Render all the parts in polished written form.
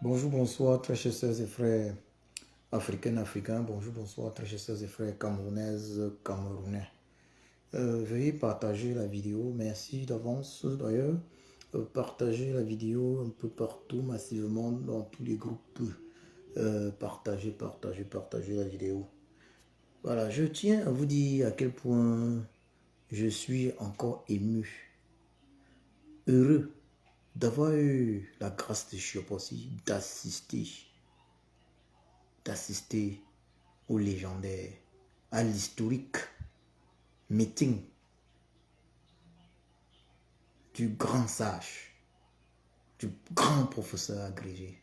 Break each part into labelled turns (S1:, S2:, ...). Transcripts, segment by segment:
S1: Bonjour, bonsoir, très chers sœurs et frères africains. Bonjour, bonsoir, très chers sœurs et frères camerounaises, camerounais. Veuillez partager la vidéo. Merci d'avance d'ailleurs. Partagez la vidéo un peu partout, massivement, dans tous les groupes. Partagez la vidéo. Voilà, je tiens à vous dire à quel point je suis encore ému, heureux d'avoir eu la grâce de Chioposi d'assister au légendaire, à l'historique meeting du grand sage, du grand professeur agrégé,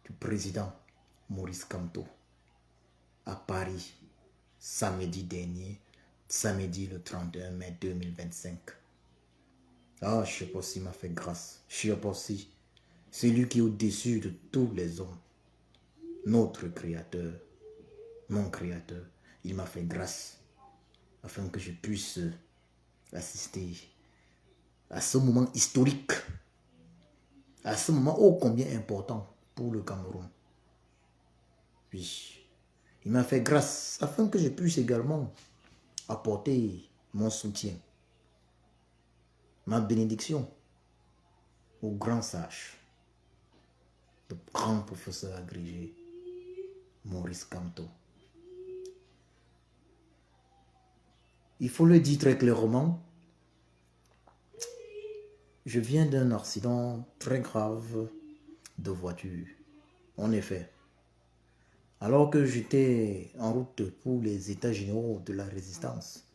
S1: du président Maurice Kamto à Paris, samedi dernier, samedi le 31 mai 2025. Ah, Chioposi m'a fait grâce. Chioposi, celui qui est au-dessus de tous les hommes, notre créateur, mon créateur, il m'a fait grâce afin que je puisse assister à ce moment historique, à ce moment ô combien important pour le Cameroun. Puis, il m'a fait grâce afin que je puisse également apporter mon soutien, ma bénédiction au grand sage, le grand professeur agrégé, Maurice Kamto. Il faut le dire très clairement, je viens d'un accident très grave de voiture. En effet, alors que j'étais en route pour les États généraux de la résistance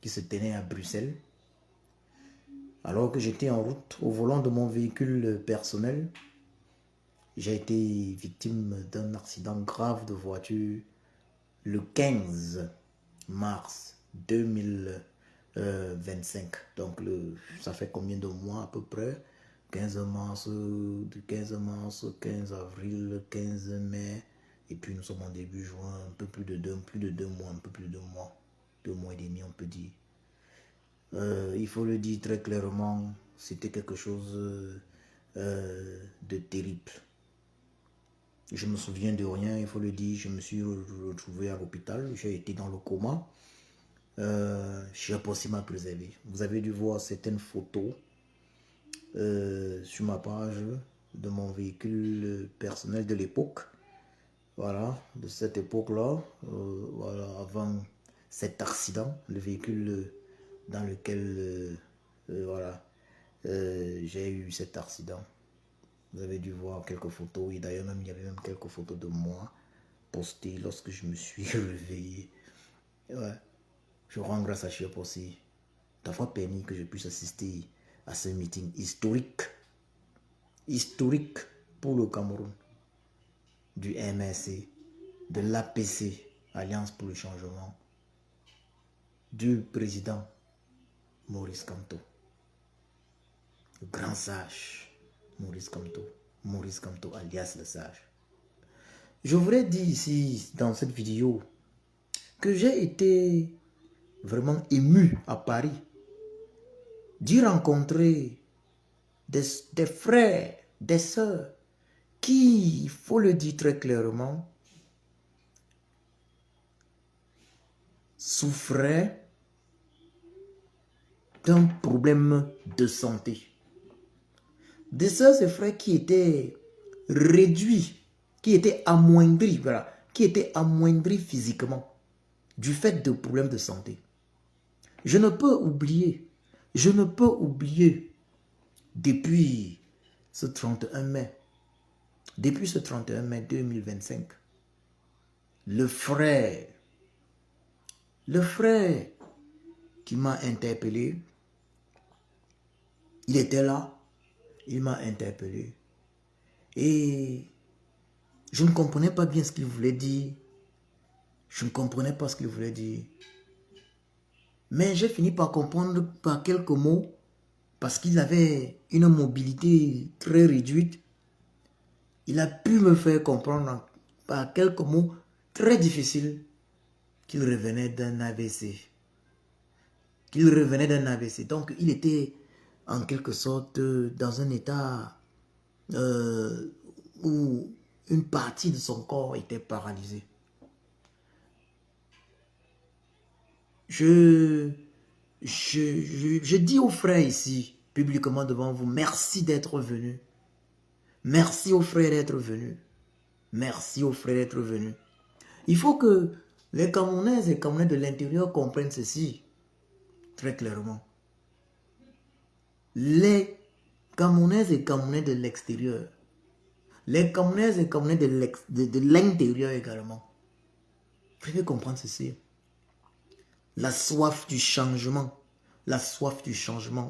S1: qui se tenaient à Bruxelles, alors que j'étais en route au volant de mon véhicule personnel, j'ai été victime d'un accident grave de voiture le 15 mars 2025. Donc ça fait combien de mois à peu près? 15 mars, 15 avril, 15 mai, et puis nous sommes en début juin, un peu plus de deux mois, un peu plus de 2 mois, 2 mois et demi on peut dire. Il faut le dire très clairement, c'était quelque chose de terrible. Je me souviens de rien, il faut le dire, je me suis retrouvé à l'hôpital, j'ai été dans le coma. J'ai possible m'a préservé. Vous avez dû voir certaines photos sur ma page de mon véhicule personnel de l'époque. Voilà, de cette époque-là, voilà, avant cet accident, le véhicule dans lequel voilà, j'ai eu cet accident. Vous avez dû voir quelques photos, et d'ailleurs même il y avait même quelques photos de moi postées lorsque je me suis réveillé. Ouais. Je rends grâce à Chiop aussi d'avoir permis que je puisse assister à ce meeting historique pour le Cameroun, du MRC, de l'APC, Alliance pour le changement, du président Maurice Kamto, le grand sage Maurice Kamto alias le sage. Je voudrais dire ici, dans cette vidéo, que j'ai été vraiment ému à Paris d'y rencontrer des frères, des sœurs qui, il faut le dire très clairement, souffraient d'un problème de santé. Des sœurs et frères qui étaient réduits, qui étaient amoindris, voilà, qui étaient amoindris physiquement du fait de problèmes de santé. Je ne peux oublier depuis ce 31 mai, depuis ce 31 mai 2025, le frère qui m'a interpellé, il était là, il m'a interpellé. Et je ne comprenais pas bien ce qu'il voulait dire. Je ne comprenais pas ce qu'il voulait dire. Mais j'ai fini par comprendre par quelques mots, parce qu'il avait une mobilité très réduite. Il a pu me faire comprendre par quelques mots très difficiles qu'il revenait d'un AVC. Donc, il était en quelque sorte dans un état où une partie de son corps était paralysée. Je dis aux frères ici, publiquement devant vous, merci d'être venus. Merci aux frères d'être venus. Merci aux frères d'être venus. Il faut que les Camerounaises et Camerounais de l'intérieur comprennent ceci très clairement. Les Camerounaises et Camerounais de l'extérieur, les Camerounaises et Camerounais de l'intérieur également, vous devez comprendre ceci. La soif du changement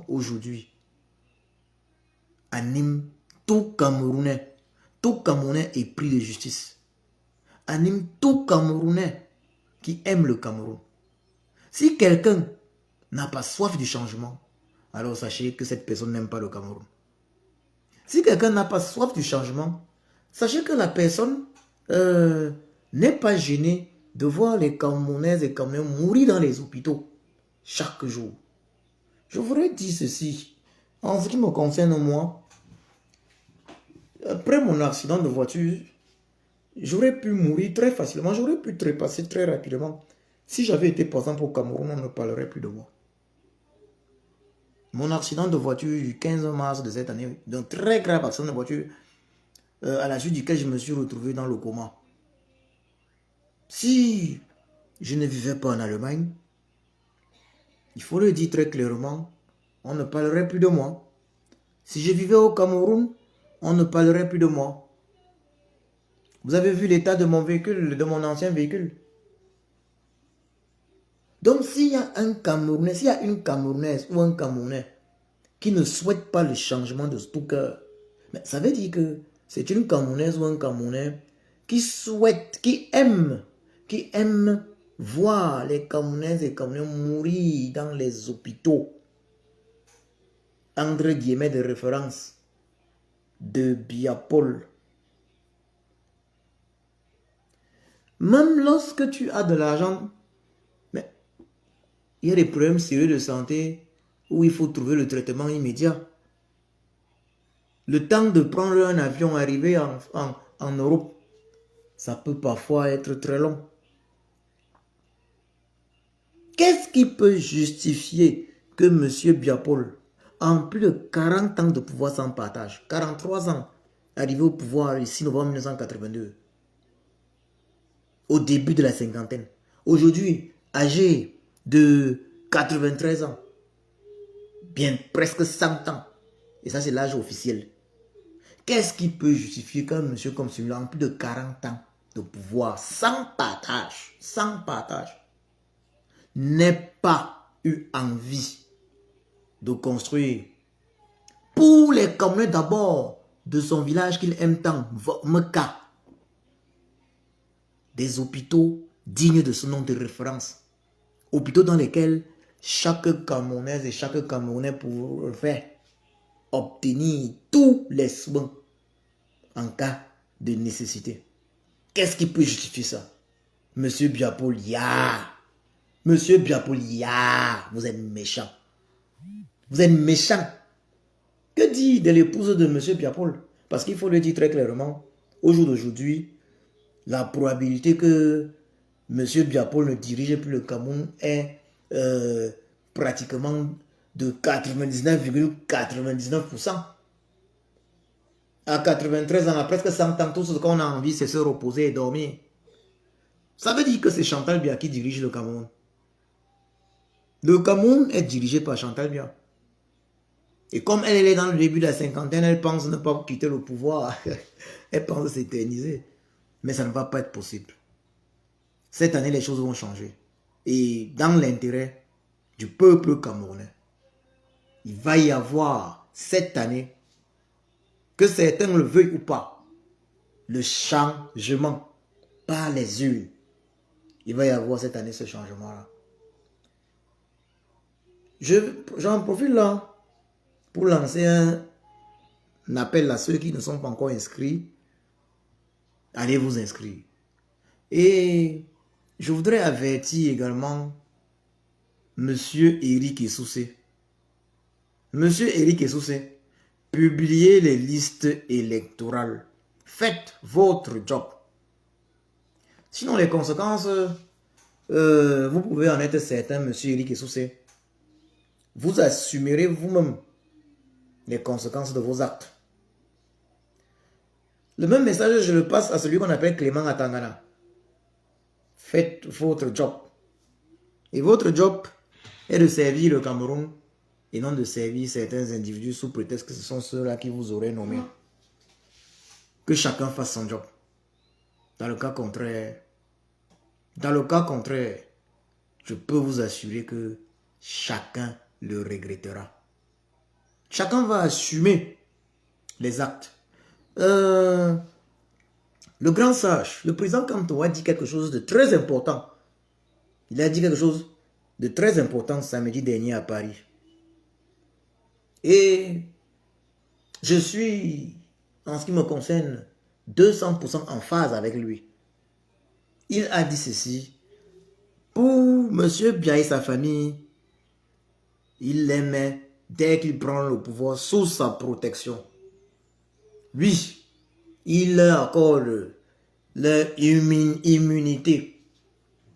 S1: aujourd'hui anime tout Camerounais épris de justice, anime tout Camerounais qui aime le Cameroun. Si quelqu'un n'a pas soif du changement, alors sachez que cette personne n'aime pas le Cameroun. Si quelqu'un n'a pas soif du changement, sachez que la personne n'est pas gênée de voir les Camerounaises et Camerounais mourir dans les hôpitaux chaque jour. Je voudrais dire ceci. En ce qui me concerne, moi, après mon accident de voiture, j'aurais pu mourir très facilement. J'aurais pu trépasser très rapidement. Si j'avais été par exemple au Cameroun, on ne parlerait plus de moi. Mon accident de voiture du 15 mars de cette année, d'un très grave accident de voiture, à la suite duquel je me suis retrouvé dans le coma. Si je ne vivais pas en Allemagne, il faut le dire très clairement, on ne parlerait plus de moi. Si je vivais au Cameroun, on ne parlerait plus de moi. Vous avez vu l'état de mon véhicule, de mon ancien véhicule. Donc s'il y a un Camerounais, s'il y a une Camerounaise ou un Camerounais qui ne souhaite pas le changement de tout cœur, mais ça veut dire que c'est une Camerounaise ou un Camerounais qui souhaite, qui aime voir les Camerounaises et Camerounais mourir dans les hôpitaux. Entre guillemets de référence de Biapol. Même lorsque tu as de l'argent, mais il y a des problèmes sérieux de santé où il faut trouver le traitement immédiat. Le temps de prendre un avion, arriver en Europe, ça peut parfois être très long. Qu'est-ce qui peut justifier que M. Biapol, en plus de 40 ans de pouvoir sans partage, 43 ans, arrivé au pouvoir le 6 novembre 1982, au début de la cinquantaine, aujourd'hui, âgé de 93 ans, bien presque 100 ans, et ça c'est l'âge officiel. Qu'est-ce qui peut justifier qu'un monsieur comme celui-là, en plus de 40 ans de pouvoir, sans partage, n'ait pas eu envie de construire pour les Camerounais d'abord de son village qu'il aime tant, Meka, des hôpitaux dignes de ce nom de référence, hôpitaux dans lesquels chaque Camerounaise et chaque Camerounais pourrait obtenir tous les soins en cas de nécessité. Qu'est-ce qui peut justifier ça? Monsieur Biapol, Monsieur Biapol, vous êtes méchant. Vous êtes méchant. Que dire de l'épouse de Monsieur Biapol? Parce qu'il faut le dire très clairement, au jour d'aujourd'hui, la probabilité que Monsieur Biapol ne dirige plus le Cameroun est pratiquement de 99,99%. À 93 ans, à presque 100 ans, tout ce qu'on a envie, c'est se reposer et dormir. Ça veut dire que c'est Chantal Biya qui dirige le Cameroun. Le Cameroun est dirigé par Chantal Biya. Et comme elle est dans le début de la cinquantaine, elle pense ne pas quitter le pouvoir. Elle pense s'éterniser. Mais ça ne va pas être possible. Cette année, les choses vont changer. Et dans l'intérêt du peuple camerounais, il va y avoir cette année, que certains le veuillent ou pas, le changement par les urnes. Il va y avoir cette année ce changement-là. J'en profite là pour lancer un appel à ceux qui ne sont pas encore inscrits. Allez vous inscrire. Et je voudrais avertir également Monsieur Eric Essoussé. Monsieur Eric Essoussé, publiez les listes électorales. Faites votre job. Sinon, les conséquences, vous pouvez en être certain, monsieur Eric Essoussé. Vous assumerez vous-même les conséquences de vos actes. Le même message, je le passe à celui qu'on appelle Clément Atangana. Faites votre job. Et votre job est de servir le Cameroun et non de servir certains individus sous prétexte que ce sont ceux-là qui vous auraient nommé. Que chacun fasse son job. Dans le cas contraire, je peux vous assurer que chacun le regrettera. Chacun va assumer les actes. Le grand sage, le président Kanto a dit quelque chose de très important. Il a dit quelque chose de très important samedi dernier à Paris. Et je suis, en ce qui me concerne, 200% en phase avec lui. Il a dit ceci. Pour M. Biya et sa famille, il l'aimait dès qu'il prend le pouvoir sous sa protection. Oui, il accorde l'immunité.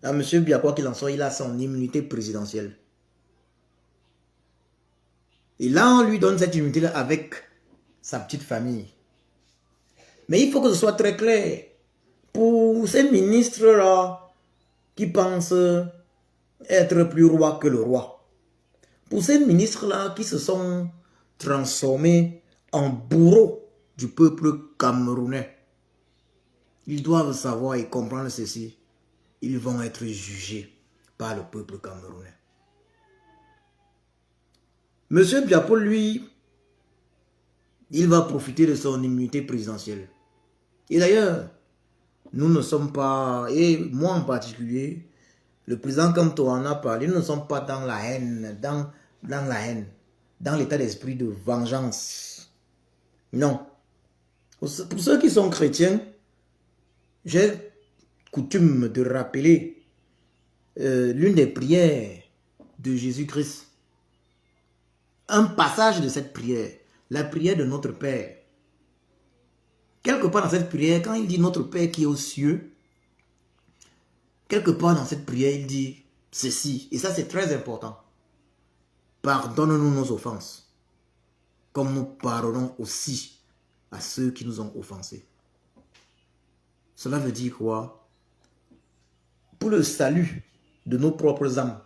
S1: À M. Biya, quoi qu'il en soit, il a son immunité présidentielle. Et là, on lui donne cette immunité-là avec sa petite famille. Mais il faut que ce soit très clair. Pour ces ministres-là qui pensent être plus roi que le roi. Pour ces ministres-là qui se sont transformés en bourreaux du peuple camerounais. Ils doivent savoir et comprendre ceci. Ils vont être jugés par le peuple camerounais. Monsieur Biya, lui, il va profiter de son immunité présidentielle. Et d'ailleurs, nous ne sommes pas, et moi en particulier, le président Kanto en a parlé, nous ne sommes pas dans la haine, dans l'état d'esprit de vengeance. Non. Pour ceux qui sont chrétiens, j'ai coutume de rappeler l'une des prières de Jésus-Christ. Un passage de cette prière, la prière de notre Père. Quelque part dans cette prière, quand il dit notre Père qui est aux cieux, quelque part dans cette prière, il dit ceci, et ça c'est très important. Pardonne-nous nos offenses, comme nous pardonnons aussi à ceux qui nous ont offensés. Cela veut dire quoi? Pour le salut de nos propres âmes,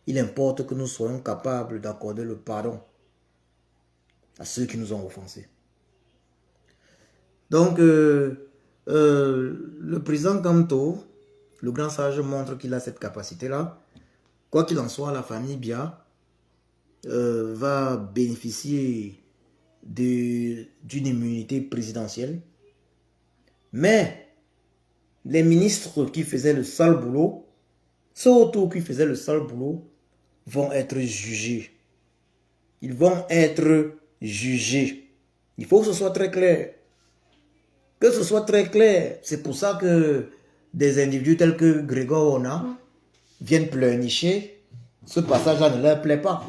S1: il importe que nous soyons capables d'accorder le pardon à ceux qui nous ont offensés. Donc, le président Kanto, le grand sage, montre qu'il a cette capacité-là. Quoi qu'il en soit, la famille Biya va bénéficier d'une immunité présidentielle. Mais les ministres qui faisaient le sale boulot, ceux autour qui faisaient le sale boulot, vont être jugés. Ils vont être jugés. Il faut que ce soit très clair. Que ce soit très clair. C'est pour ça que des individus tels que Grégoire Ona viennent pleurnicher. Ce passage-là ne leur plaît pas.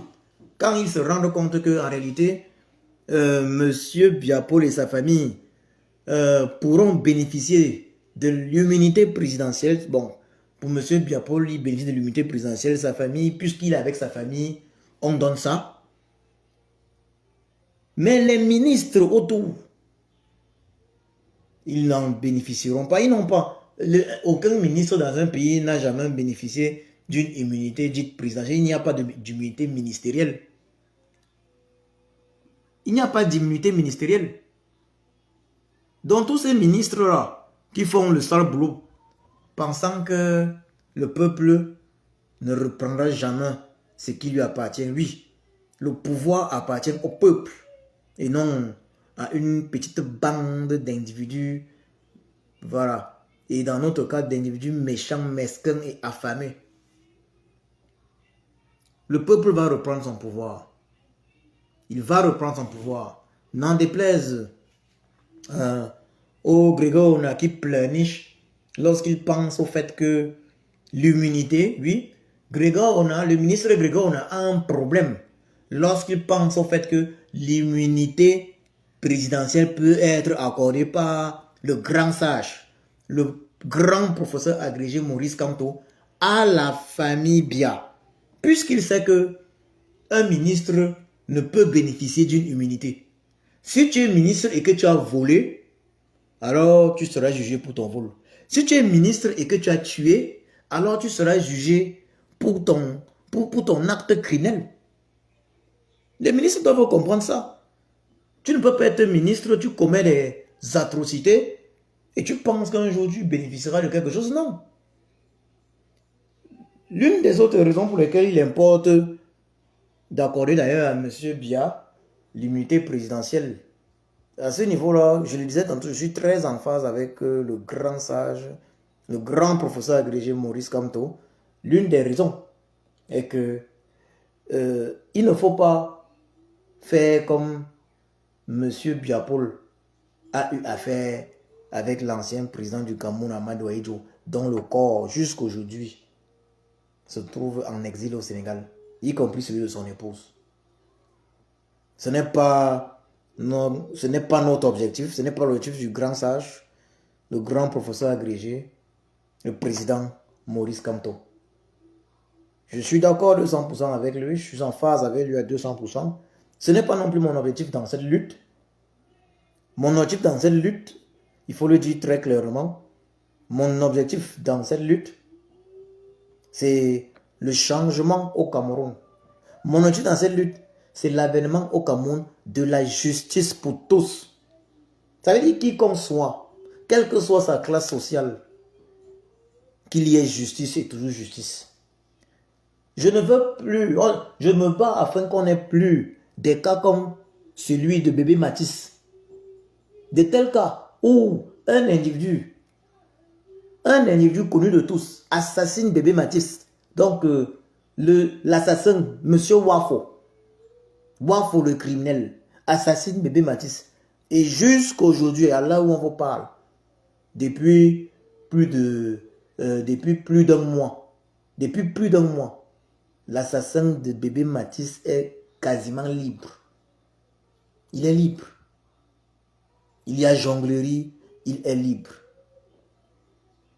S1: Quand ils se rendent compte qu'en réalité, Monsieur Biya et sa famille pourront bénéficier de l'immunité présidentielle. Bon, pour M. Biya, il bénéficie de l'immunité présidentielle, sa famille, puisqu'il est avec sa famille, on donne ça. Mais les ministres autour, ils n'en bénéficieront pas. Ils n'ont pas. Aucun ministre dans un pays n'a jamais bénéficié d'une immunité dite présidentielle. Il n'y a pas d'immunité ministérielle. Il n'y a pas d'immunité ministérielle. Donc tous ces ministres-là qui font le sale boulot, pensant que le peuple ne reprendra jamais ce qui lui appartient. Oui, le pouvoir appartient au peuple et non à une petite bande d'individus. Voilà. Et dans notre cas, d'individus méchants, mesquins et affamés. Le peuple va reprendre son pouvoir. Il va reprendre son pouvoir. N'en déplaise au Grégoire qui pleurniche lorsqu'il pense au fait que l'immunité, oui, le ministre Grégoire a un problème lorsqu'il pense au fait que l'immunité présidentielle peut être accordée par le grand sage, le grand professeur agrégé Maurice Kamto, à la famille Bia, puisqu'il sait que un ministre ne peut bénéficier d'une immunité. Si tu es ministre et que tu as volé, alors tu seras jugé pour ton vol. Si tu es ministre et que tu as tué, alors tu seras jugé pour ton acte criminel. Les ministres doivent comprendre ça. Tu ne peux pas être ministre, tu commets des atrocités et tu penses qu'un jour tu bénéficieras de quelque chose. Non. L'une des autres raisons pour lesquelles il importe d'accorder d'ailleurs à M. Bia l'immunité présidentielle. À ce niveau-là, je le disais tantôt, je suis très en phase avec le grand sage, le grand professeur agrégé Maurice Kamto. L'une des raisons est que il ne faut pas faire comme M. Biapol a eu à faire avec l'ancien président du Cameroun, Amadou Ahidjo, dont le corps, jusqu'aujourd'hui, se trouve en exil au Sénégal, y compris celui de son épouse. Ce n'est pas notre objectif, ce n'est pas l'objectif du grand sage, le grand professeur agrégé, le président Maurice Kamto. Je suis d'accord 200% avec lui, je suis en phase avec lui à 200%. Ce n'est pas non plus mon objectif dans cette lutte. Mon objectif dans cette lutte, il faut le dire très clairement, mon objectif dans cette lutte, c'est le changement au Cameroun. Mon objectif dans cette lutte, c'est l'avènement au Cameroun de la justice pour tous. Ça veut dire qui qu'on soit, quelle que soit sa classe sociale, qu'il y ait justice et toujours justice. Je ne veux plus, je me bats afin qu'on n'ait plus des cas comme celui de bébé Matisse. De tels cas où un individu connu de tous, assassine bébé Matisse. Donc, l'assassin, monsieur Wafo, le criminel, assassine bébé Matisse. Et jusqu'aujourd'hui, à là où on vous parle, depuis plus d'un mois, l'assassin de bébé Matisse est quasiment libre. Il est libre. Il y a jonglerie, il est libre.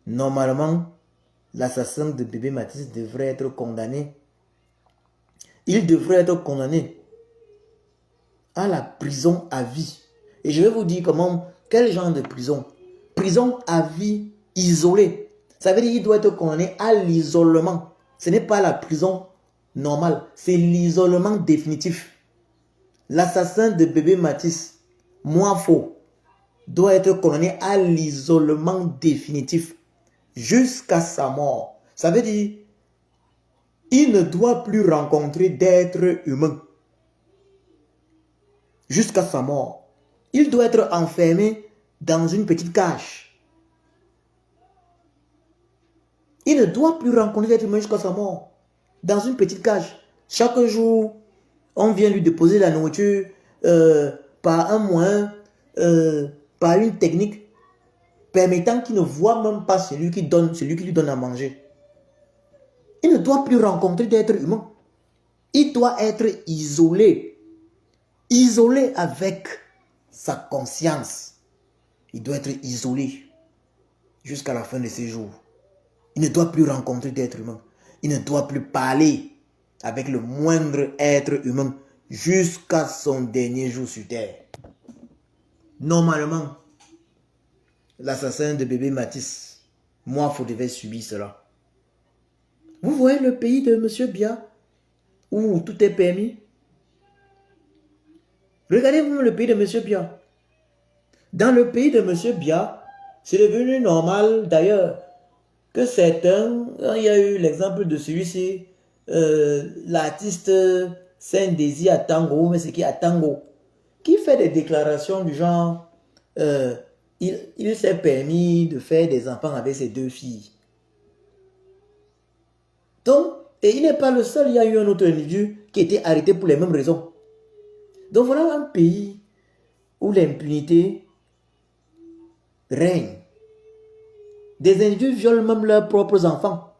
S1: Normalement, l'assassin de bébé Matisse devrait être condamné. Il devrait être condamné à la prison à vie. Et je vais vous dire quel genre de prison? Prison à vie isolée. Ça veut dire qu'il doit être condamné à l'isolement. Ce n'est pas la prison normale, c'est l'isolement définitif. L'assassin de bébé Matisse, Moafo, doit être condamné à l'isolement définitif jusqu'à sa mort. Ça veut dire il ne doit plus rencontrer d'être humain jusqu'à sa mort. Il doit être enfermé dans une petite cage. Il ne doit plus rencontrer d'être humain jusqu'à sa mort. Dans une petite cage. Chaque jour, on vient lui déposer la nourriture par un moyen, par une technique permettant qu'il ne voit même pas celui qui lui donne à manger. Il ne doit plus rencontrer d'être humain. Il doit être isolé. Isolé avec sa conscience. Il doit être isolé jusqu'à la fin de ses jours. Il ne doit plus rencontrer d'être humain. Il ne doit plus parler avec le moindre être humain jusqu'à son dernier jour sur terre. Normalement, l'assassin de bébé Matisse, Moafo devait subir cela. Vous voyez le pays de M. Bia, où tout est permis. Regardez-vous le pays de M. Bia. Dans le pays de M. Bia, c'est devenu normal d'ailleurs que certains, il y a eu l'exemple de celui-ci, l'artiste Saint-Désir Atango, mais c'est qui Atango, qui fait des déclarations du genre, il s'est permis de faire des enfants avec ses 2 filles. Donc, et il n'est pas le seul, il y a eu un autre individu qui a été arrêté pour les mêmes raisons. Donc voilà un pays où l'impunité règne. Des individus violent même leurs propres enfants,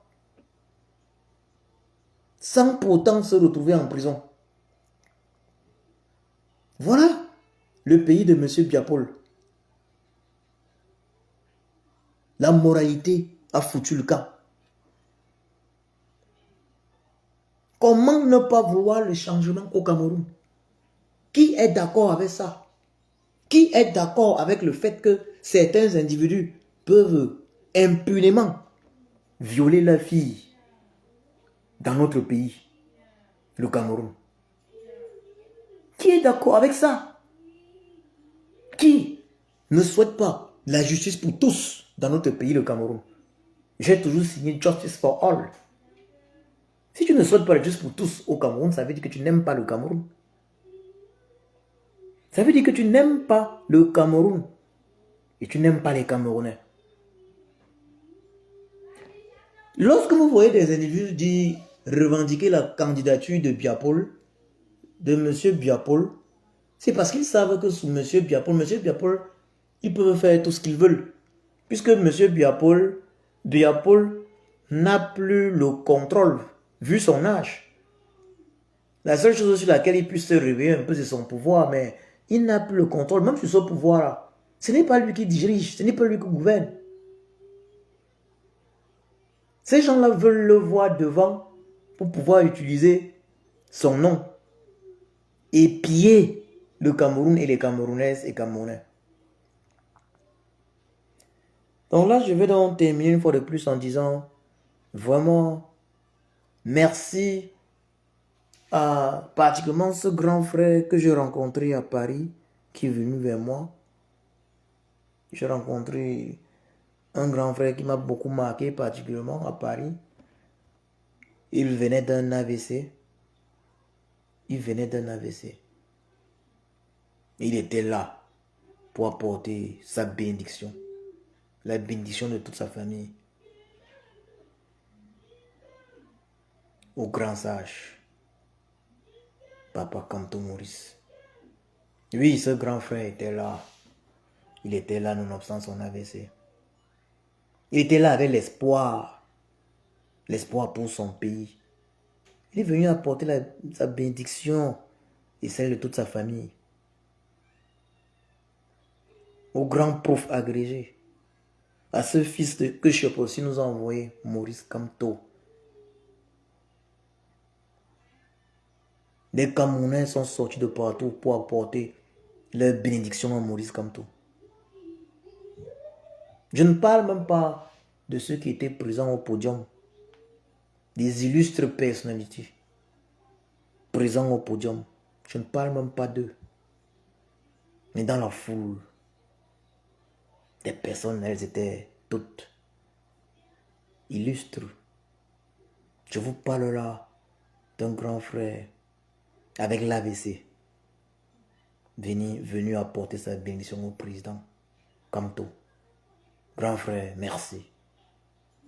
S1: sans pourtant se retrouver en prison. Voilà le pays de M. Biapol. La moralité a foutu le camp. Comment ne pas vouloir le changement au Cameroun? Qui est d'accord avec ça? Qui est d'accord avec le fait que certains individus peuvent impunément violer leurs filles dans notre pays, le Cameroun? Qui est d'accord avec ça? Qui ne souhaite pas la justice pour tous dans notre pays, le Cameroun? J'ai toujours signé Justice for All. Si tu ne souhaites pas la justice pour tous au Cameroun, ça veut dire que tu n'aimes pas le Cameroun. Ça veut dire que tu n'aimes pas le Cameroun et tu n'aimes pas les Camerounais. Lorsque vous voyez des individus dire revendiquer la candidature de Biapol, de M. Biapol, c'est parce qu'ils savent que sous M. Biapol, ils peuvent faire tout ce qu'ils veulent. Puisque M. Biapol n'a plus le contrôle, vu son âge. La seule chose sur laquelle il puisse se réveiller un peu, c'est son pouvoir, mais il n'a plus le contrôle, même sur ce pouvoir-là. Ce n'est pas lui qui dirige, ce n'est pas lui qui gouverne. Ces gens-là veulent le voir devant pour pouvoir utiliser son nom et piller le Cameroun et les Camerounaises et Camerounais. Donc là, je vais donc terminer une fois de plus en disant vraiment merci à particulièrement ce grand frère que j'ai rencontré à Paris qui est venu vers moi. J'ai rencontré un grand frère qui m'a beaucoup marqué particulièrement à Paris. Il venait d'un AVC. Il venait d'un AVC. Il était là pour apporter sa bénédiction. La bénédiction de toute sa famille. Au grand sage. Papa Kamto Maurice. Oui, ce grand frère était là. Il était là nonobstant son AVC. Il était là avec l'espoir. L'espoir pour son pays. Il est venu apporter sa bénédiction et celle de toute sa famille. Au grand prof agrégé. À ce fils que Chiopo aussi nous a envoyé, Maurice Kamto. Les Camerounais sont sortis de partout pour apporter leur bénédiction à Maurice Kamto. Je ne parle même pas de ceux qui étaient présents au podium. Des illustres personnalités présents au podium. Je ne parle même pas d'eux. Mais dans la foule, des personnes, elles étaient toutes illustres. Je vous parle là d'un grand frère avec l'AVC venu apporter sa bénédiction au président Kamto. Grand frère, merci.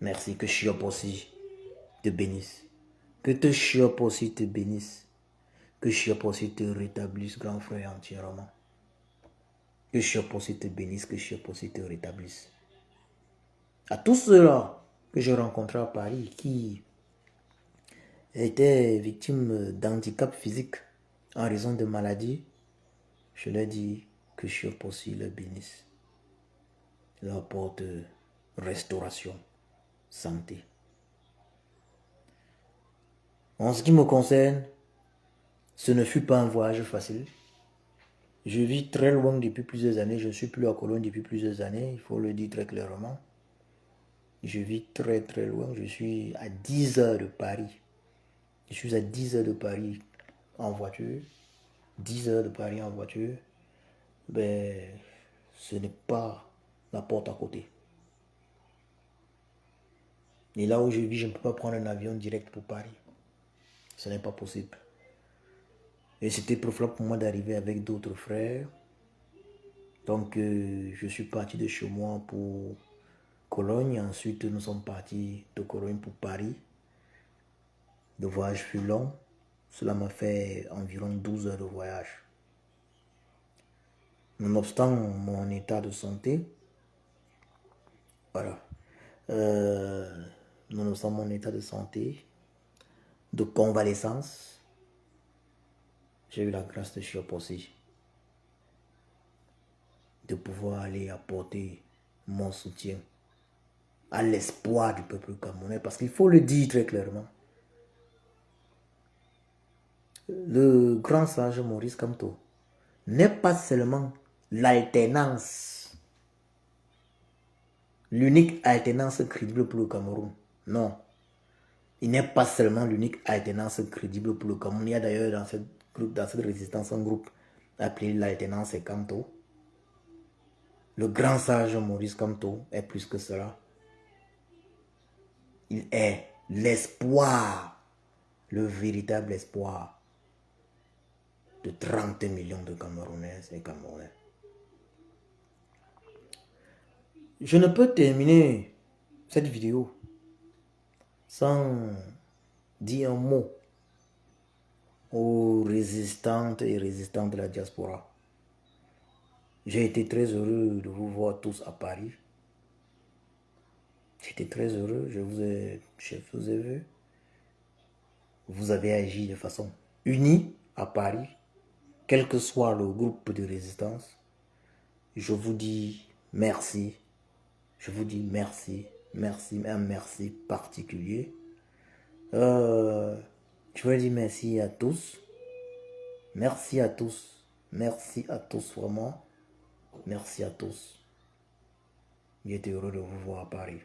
S1: Merci, que Chiop aussi te bénisse. Que te Chiop aussi te bénisse. Que Chiop aussi te rétablisse, grand frère, entièrement. Que Chiop aussi te bénisse, que Chiop aussi te rétablisse. À tous ceux-là que j'ai rencontrés à Paris qui étaient victimes d'handicap physique en raison de maladies, je leur dis que Chiop aussi le bénisse. Leur apporte restauration, santé. En ce qui me concerne, ce ne fut pas un voyage facile. Je vis très loin depuis plusieurs années. Je ne suis plus à Cologne depuis plusieurs années. Il faut le dire très clairement. Je vis très très loin. Je suis à 10 heures de Paris. Je suis à 10 heures de Paris en voiture. 10 heures de Paris en voiture. Ben, ce n'est pas la porte à côté. Et là où je vis, je ne peux pas prendre un avion direct pour Paris. Ce n'est pas possible. Et c'était préférable pour moi d'arriver avec d'autres frères. Donc, je suis parti de chez moi pour Cologne. Ensuite, nous sommes partis de Cologne pour Paris. Le voyage fut long. Cela m'a fait environ 12 heures de voyage. Nonobstant mon état de santé, voilà. Nonobstant mon état de santé, de convalescence, j'ai eu la grâce de Chiop aussi de pouvoir aller apporter mon soutien à l'espoir du peuple camerounais. Parce qu'il faut le dire très clairement. Le grand sage Maurice Kamto n'est pas seulement l'alternance, l'unique alternance crédible pour le Cameroun. Non. Il n'est pas seulement l'unique alternance crédible pour le Cameroun. Il y a d'ailleurs dans cette résistance un groupe appelé l'alternance Kamto. Le grand sage Maurice Kamto est plus que cela. Il est l'espoir, le véritable espoir de 30 millions de Camerounaises et Camerounais. Je ne peux terminer cette vidéo sans dire un mot aux résistantes et résistants de la diaspora. J'ai été très heureux de vous voir tous à Paris. J'étais très heureux, je vous ai vu. Vous avez agi de façon unie à Paris, quel que soit le groupe de résistance. Je vous dis merci. Je vous dis merci. Merci, un merci particulier. Je veux dire merci à tous. Merci à tous. Merci à tous, vraiment. Merci à tous. J'étais heureux de vous voir à Paris.